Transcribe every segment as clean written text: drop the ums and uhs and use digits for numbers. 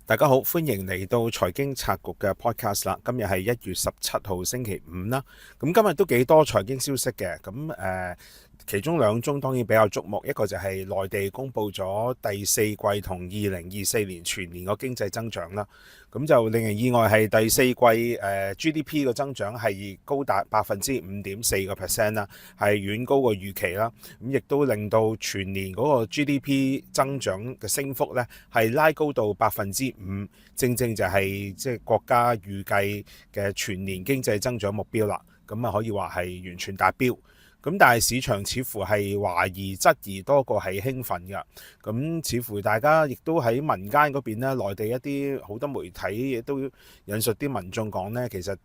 大家好，歡迎嚟到財經策局嘅 podcast 啦。今日係1月17號星期五啦。咁今日都幾多財經消息嘅。其中兩宗當然比較觸目，一個就係內地公布咗第四季同2024年全年個經濟增長啦。咁就令人意外係第四季GDP 嘅增長係高達5.4%啦，係遠高過預期啦。咁亦都令到全年嗰個 GDP 增長嘅升幅咧係拉高到5%，正正就係即係國家預計嘅全年經濟增長目標啦。咁啊可以話係完全達標。咁但係市場似乎係懷疑質疑多過係興奮㗎。咁似乎大家亦都喺民間嗰邊咧，內地一啲好多媒體亦都引述啲民眾講呢，其實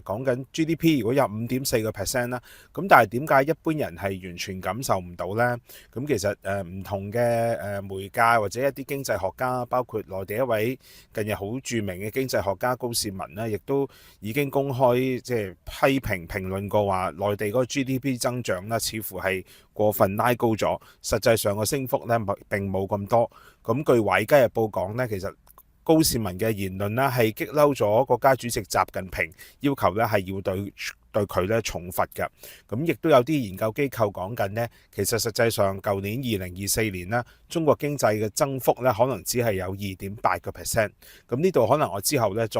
講緊 GDP 如果有5.4%啦，咁但係點解一般人係完全感受唔到呢？咁其實唔同嘅媒介或者一啲經濟學家，包括內地一位近日好著名嘅經濟學家高士文呢，亦都已經公開即係批評論過話，內地嗰個 GDP 增長呢，似乎係過分拉高咗，實際上個升幅呢並冇咁多。咁據《華爾街日報》講呢，其實高士文嘅言論呢係激嬲咗國家主席習近平，要求呢係要對佢咧重罰嘅。咁亦都有啲研究機構講緊呢，其實實際上舊年2024年呢，中國經濟嘅增幅呢可能只係有2.8%。咁呢度可能我之後呢再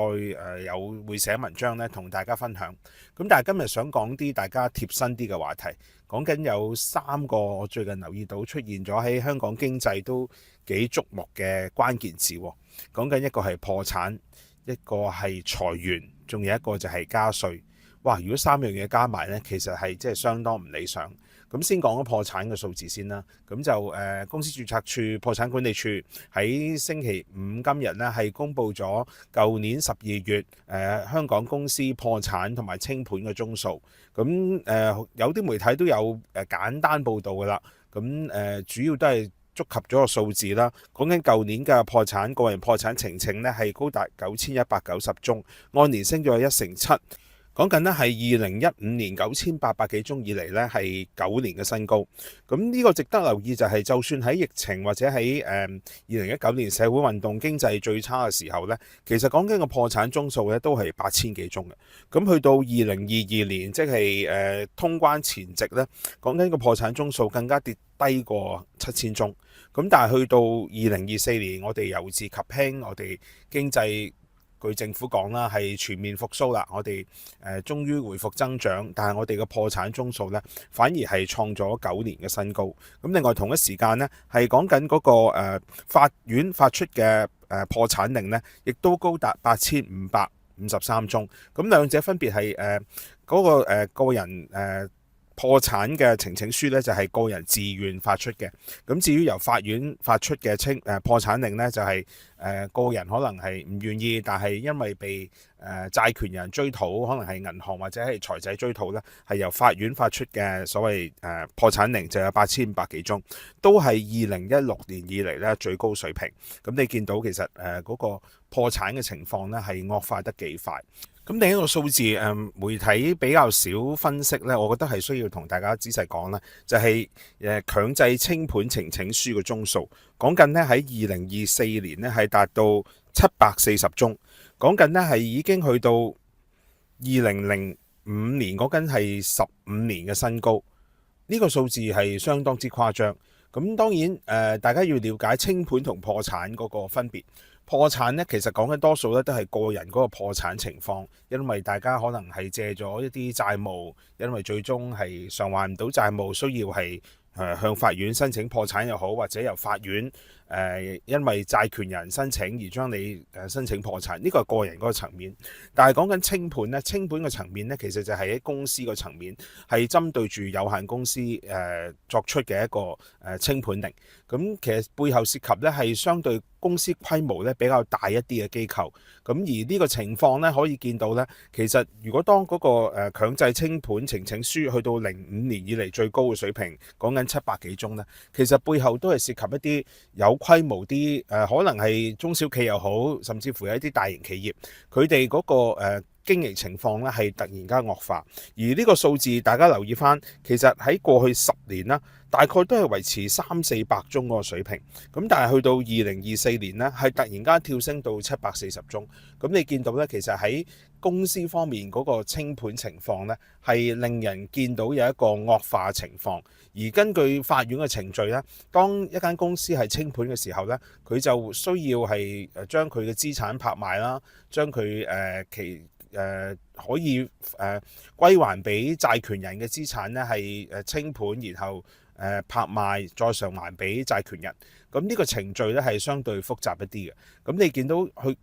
會寫文章呢同大家分享。咁但係今日想講啲大家貼身啲嘅話題，講緊有3個我最近留意到出現咗喺香港經濟都幾矚目嘅關鍵字。講緊一個係破產，一個係裁員，仲有一個就係加稅。哇！如果3樣嘢加埋呢，其實係即係相當唔理想。咁先講咗破產嘅數字先啦。咁就公司註冊處破產管理處喺星期五今日呢係公布咗舊年12月香港公司破產同埋清盤嘅宗數。咁有啲媒體都有簡單報導㗎啦。咁主要都係觸及咗個數字啦，講緊舊年嘅破產個人破產呈請呢係高達9190宗，按年升咗1成7。講緊呢係2015年9800幾宗以嚟呢係9年嘅新高。咁呢個值得留意就係，就算喺疫情或者喺2019年社會運動經濟最差嘅時候呢，其實講緊個破產宗數呢都係8000幾宗嘅。咁去到2022年，即係通關前夕呢，講緊個破產宗數更加跌低過7000宗。咁但係去到2024年，我哋由治及興，我哋經濟據政府講啦，係全面復甦啦，我哋終於回復增長，但係我哋嘅破產宗數呢，反而係創咗9年嘅新高。咁另外同一時間呢，係講緊嗰個法院發出嘅破產令呢，亦都高達8553宗。咁兩者分別係嗰個個人破產嘅呈請書呢，就係個人自願發出嘅。咁至於由法院發出嘅破產令呢，就係個人可能係唔願意，但係因為被債權人追討，可能係銀行或者係財仔追討呢，係由法院發出嘅所謂破產令，就有8500幾宗，都係2016年以嚟呢最高水平。咁你見到其實嗰個破產嘅情況呢，係惡化得幾快。咁另一個數字，媒體比較少分析呢，我覺得係需要同大家仔細講啦，就係強制清盤呈請書嘅宗數，講緊呢喺2024年呢係達到740宗，講緊呢係已經去到2005年嗰陣係15年嘅新高，呢個數字係相當之誇張。咁當然大家要了解清盤同破產嗰個分別。破產呢，其實講緊多數咧都係個人嗰個破產情況，因為大家可能係借咗一啲債務，因為最終係償還唔到債務，需要係向法院申請破產又好，或者由法院因為債權人申請而將你申請破產，呢個係個人嗰個層面。但係講緊清盤呢，清盤嘅層面呢，其實就係喺公司個層面，係針對住有限公司作出嘅一個清盤令。咁其實背後涉及呢係相對公司規模呢比較大一啲嘅機構。咁而呢個情況呢，可以見到呢，其實如果當嗰個強制清盤呈請書去到05年以嚟最高嘅水平，講緊700幾宗呢，其實背後都係涉及一啲有規模啲可能係中小企又好，甚至乎係一啲大型企業，佢哋嗰個經營情況咧係突然間惡化，而呢個數字大家留意翻，其實喺過去10年啦，大概都係維持300-400宗嗰個水平。咁但係去到2024年呢，係突然間跳升到740宗。咁你見到咧，其實喺公司方面嗰個清盤情況咧，係令人見到有一個惡化情況。而根據法院嘅程序咧，當一間公司係清盤嘅時候咧，佢就需要係將佢嘅資產拍賣啦，將佢可以歸還俾債權人嘅資產咧係清盤，然後拍賣再償還俾債權人。咁呢個程序咧係相對複雜一啲嘅。咁你見到佢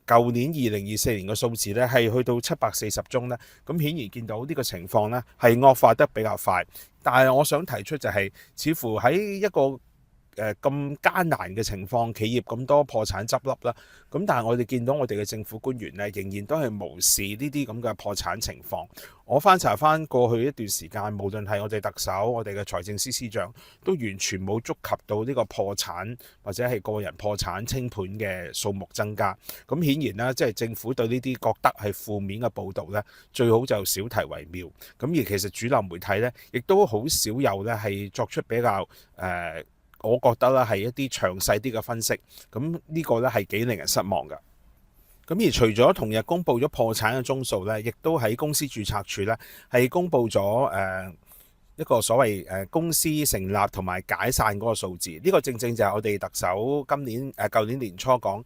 舊年2024年嘅數字咧係去到740宗咧，咁顯然見到呢個情況咧係惡化得比較快。但係我想提出就係，似乎喺一個咁艱難嘅情況，企業咁多破產執笠啦，咁但係我哋見到我哋嘅政府官員咧，仍然都係無視呢啲咁嘅破產情況。我翻查翻過去一段時間，無論係我哋特首、我哋嘅財政司司長，都完全冇觸及到呢個破產或者係個人破產清盤嘅數目增加。咁顯然啦，即係政府對呢啲覺得係負面嘅報導咧，最好就少提為妙。咁而其實主流媒體咧，亦都好少有咧係作出比較我覺得咧係一啲詳細啲嘅分析，咁呢個咧係幾令人失望㗎。咁而除咗同日公布咗破產嘅宗數咧，亦都喺公司註冊處咧係公布咗一個所謂公司成立同埋解散嗰個數字。呢個正正就係我哋特首今年舊年年初講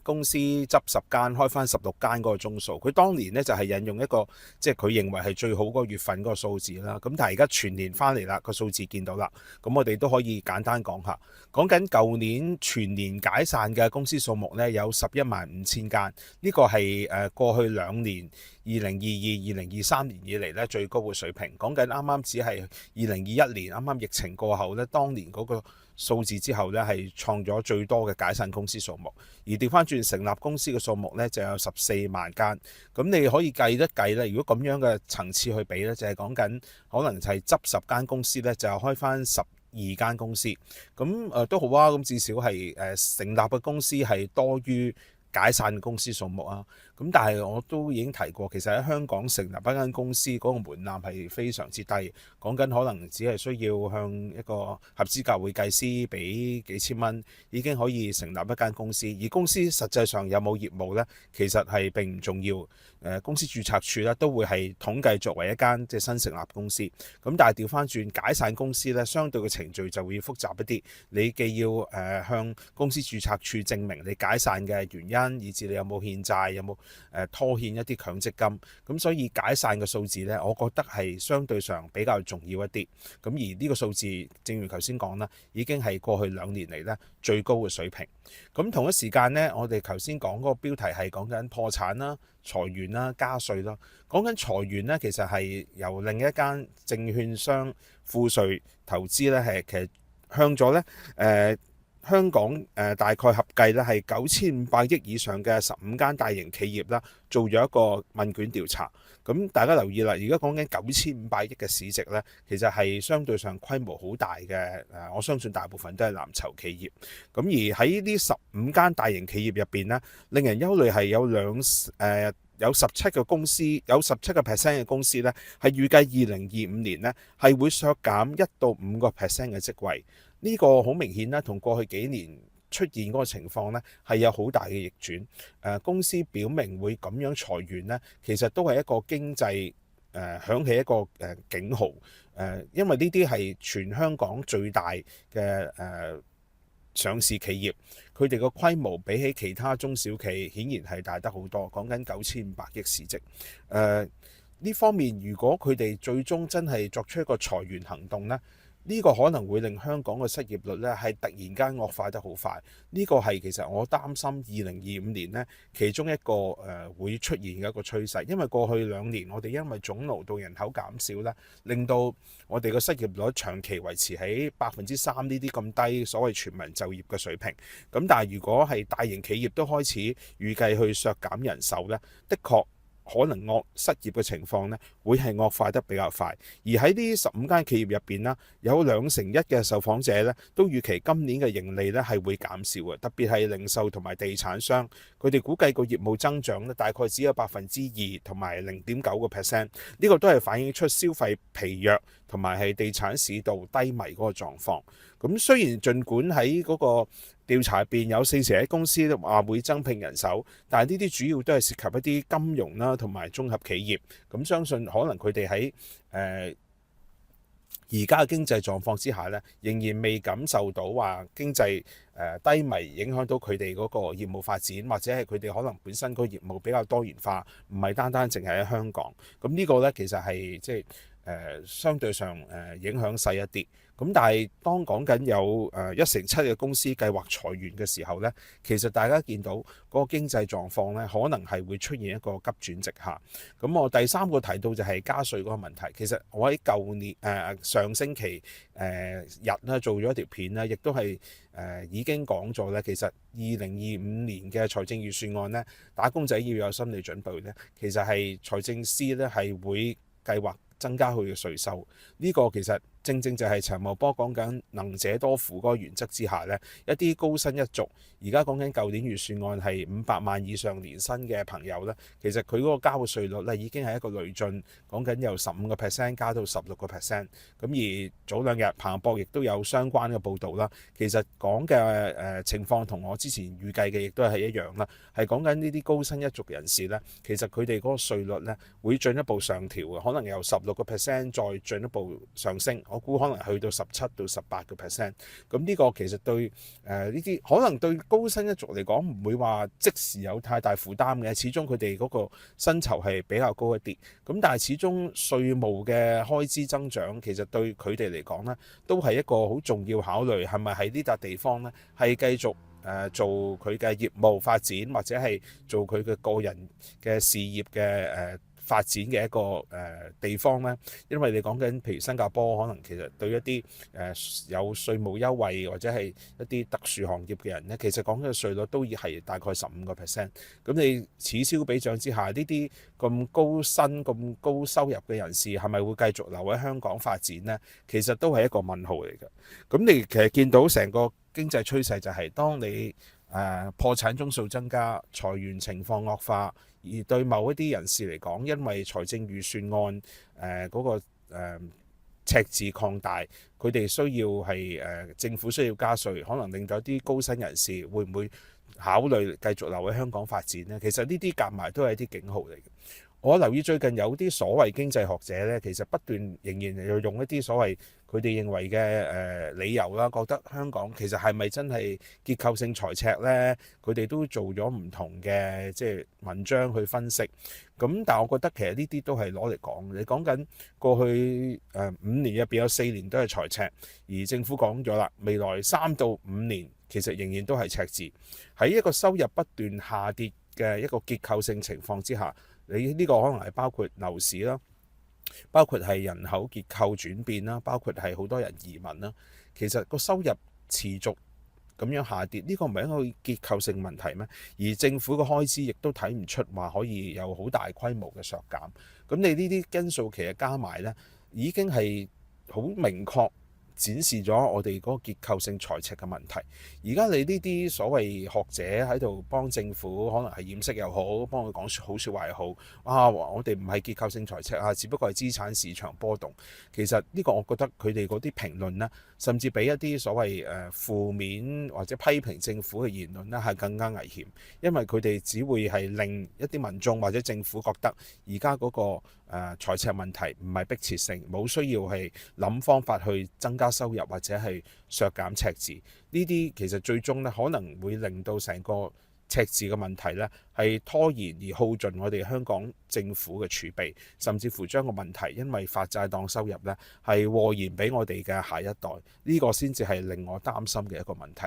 公司執10間開翻16間嗰個宗數。佢當年呢就係引用一個即係佢認為係最好嗰個月份嗰個數字啦。咁但係而家全年翻嚟啦，個數字見到啦。咁我哋都可以簡單講下，講緊舊年全年解散嘅公司數目呢，有115000間。呢個係過去2年2022、2023年以嚟咧最高嘅水平。講緊啱啱只係2021年啱啱疫情過後咧，當年嗰個數字之後咧係創咗最多嘅解散公司數目。而調翻轉成立公司嘅數目咧就有14萬間。咁你可以計一計咧，如果咁樣嘅層次去比咧，就係講緊可能就係執10間公司咧，就開翻12間公司。咁都好啊，咁至少係成立嘅公司係多於解散公司數目啊。咁但係我都已經提過，其實喺香港成立一間公司嗰個門檻係非常之低，講緊可能只係需要向一個合資格會計師俾幾千蚊，已經可以成立一間公司。而公司實際上有冇業務呢？其實係並唔重要。公司註冊處咧都會係統計作為一間即係新成立公司。咁但係調翻轉解散公司咧，相對嘅程序就會複雜一啲。你既要向公司註冊處證明你解散嘅原因，以至你有冇欠債，有冇拖欠一啲強積金。咁所以解散嘅數字呢，我覺得係相對上比較重要一啲。咁而呢個數字，正如頭先講啦，已經係過去2年嚟呢最高嘅水平。咁同一時間呢，我哋頭先講嗰個標題係講緊破產啦、裁員啦、加稅啦。講緊裁員呢，其實係由另一間證券商富瑞投資呢，係其實向咗呢香港大概合計咧係9500億以上嘅15間大型企業啦，做咗一個問卷調查。咁大家留意啦，而家講緊9500億嘅市值咧，其實係相對上規模好大嘅。我相信大部分都係藍籌企業。咁而喺呢15間大型企業入邊咧，令人憂慮係有17個公司，有17% 嘅公司咧，係預計2025年咧係會削減1到5% 嘅職位。呢個好明顯啦，同過去幾年出現嗰個情況呢係有好大嘅逆轉。公司表明會咁樣裁員呢，其實都係一個經濟響起一個警號。因為呢啲係全香港最大嘅上市企業，佢哋個規模比起其他中小企顯然係大得好多，講緊9500億市值。呢方面如果佢哋最終真係作出一個裁員行動呢，呢個可能會令香港嘅失業率咧係突然間惡化得好快。呢個係其實我擔心2025年呢其中一個會出現嘅一個趨勢。因為過去2年我哋因為總勞動人口減少咧，令到我哋嘅失業率長期維持喺3%呢啲咁低所謂全民就業嘅水平。咁但係如果係大型企業都開始預計去削減人手呢，的確可能失業嘅情況呢，會係惡化得比較快。而喺呢15間企業入邊啦，有2成1嘅受訪者呢都預期今年嘅盈利呢係會減少嘅，特別係零售同埋地產商，佢哋估計個業務增長呢大概只有2%同埋0.9%，呢個都係反映出消費疲弱同埋係地產市道低迷嗰個狀況。咁雖然儘管喺嗰個調查入邊有41公司話會增聘人手，但係呢啲主要都係涉及一啲金融啦同埋綜合企業。咁相信可能佢哋喺而家嘅經濟狀況之下呢，仍然未感受到話經濟低迷影響到佢哋嗰個業務發展，或者係佢哋可能本身個業務比較多元化，唔係單單淨係喺香港。咁呢個呢，其實係即係相對上影響細一啲。咁但係當講緊有1成7嘅公司計劃裁員嘅時候呢，其實大家見到嗰個經濟狀況呢，可能係會出現一個急轉直下。咁我第3個提到就係加稅嗰個問題。其實我喺舊年上星期日咧做咗一條片咧，亦都係已經講咗咧。其實2025年嘅財政預算案呢，打工仔要有心理準備呢，其實係財政司呢係會計劃增加佢嘅稅收。呢個其實正正就係陳茂波講緊能者多付嗰個原則之下呢，一啲高薪一族，而家講緊舊年預算案係500萬以上年薪嘅朋友呢，其實佢嗰個交嘅稅率呢已經係一個累進，講緊由15% 加到16%。咁而早兩日彭博亦都有相關嘅報導啦，其實講嘅情況同我之前預計嘅亦都係一樣啦，係講緊呢啲高薪一族人士呢，其實佢哋嗰個稅率呢會進一步上調嘅，可能由16% 再進一步上升。我估可能去到17到18%。咁呢個其實對呢啲可能對高薪一族嚟講唔會話即時有太大負擔嘅，始終佢哋嗰個薪酬係比較高一啲。咁但係始終稅務嘅開支增長，其實對佢哋嚟講呢，都係一個好重要考慮，係咪喺呢笪地方呢係繼續做佢嘅業務發展，或者係做佢嘅個人嘅事業嘅發展嘅一個地方呢？因為你講緊譬如新加坡，可能其實對一啲有稅務優惠或者係一啲特殊行業嘅人呢，其實講緊嘅稅率都係大概15%。咁你此消彼長之下，呢啲咁高薪咁高收入嘅人士係咪會繼續留喺香港發展呢？其實都係一個問號嚟嘅。咁你其實見到成個經濟趨勢就係當你破產宗數增加、裁員情況惡化，而對某一啲人士嚟講，因為財政預算案嗰個赤字擴大，佢哋需要係政府需要加稅，可能令到一啲高薪人士會唔會考慮繼續留喺香港發展呢？其實呢啲夾埋都係一啲警號嚟嘅。我留意最近有啲所謂經濟學者呢，其實不斷仍然要用一啲所謂佢哋認為嘅理由啦，覺得香港其實係咪真係結構性財赤呢？佢哋都做咗唔同嘅即係文章去分析。咁但係我覺得其實呢啲都係攞嚟講，你講緊過去5年入邊有4年都係財赤，而政府講咗啦，未來3到5年其實仍然都係赤字。喺一個收入不斷下跌嘅一個結構性情況之下，你呢個可能係包括樓市啦，包括係人口結構轉變啦，包括係好多人移民啦。其實個收入持續咁樣下跌，呢個唔係一個結構性問題咩？而政府嘅開支亦都睇唔出話可以有好大規模嘅削減。咁你呢啲因素其實加埋呢，已經係好明確展示咗我哋嗰個結構性財赤嘅問題。而家你呢啲所謂學者喺度幫政府，可能係掩飾又好，幫佢講好説話又好，我哋唔係結構性財赤啊，只不過係資產市場波動。其實呢個我覺得佢哋嗰啲評論呢，甚至比一啲所謂負面或者批評政府嘅言論呢係更加危險，因為佢哋只會係令一啲民眾或者政府覺得而家嗰個財赤問題唔係迫切性，冇需要係諗方法去增加收入或者係削減赤字。呢啲其實最終呢可能會令到成個赤字嘅問題呢係拖延而耗盡我哋香港政府嘅儲備，甚至乎將個問題因為發債當收入呢係禍延俾我哋嘅下一代。呢個先至係令我擔心嘅一個問題。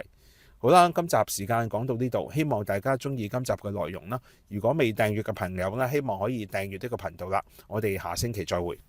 好啦，今集時間講到呢度，希望大家中意今集嘅內容啦。如果未訂閱嘅朋友呢，希望可以訂閱呢個頻道啦。我哋下星期再會。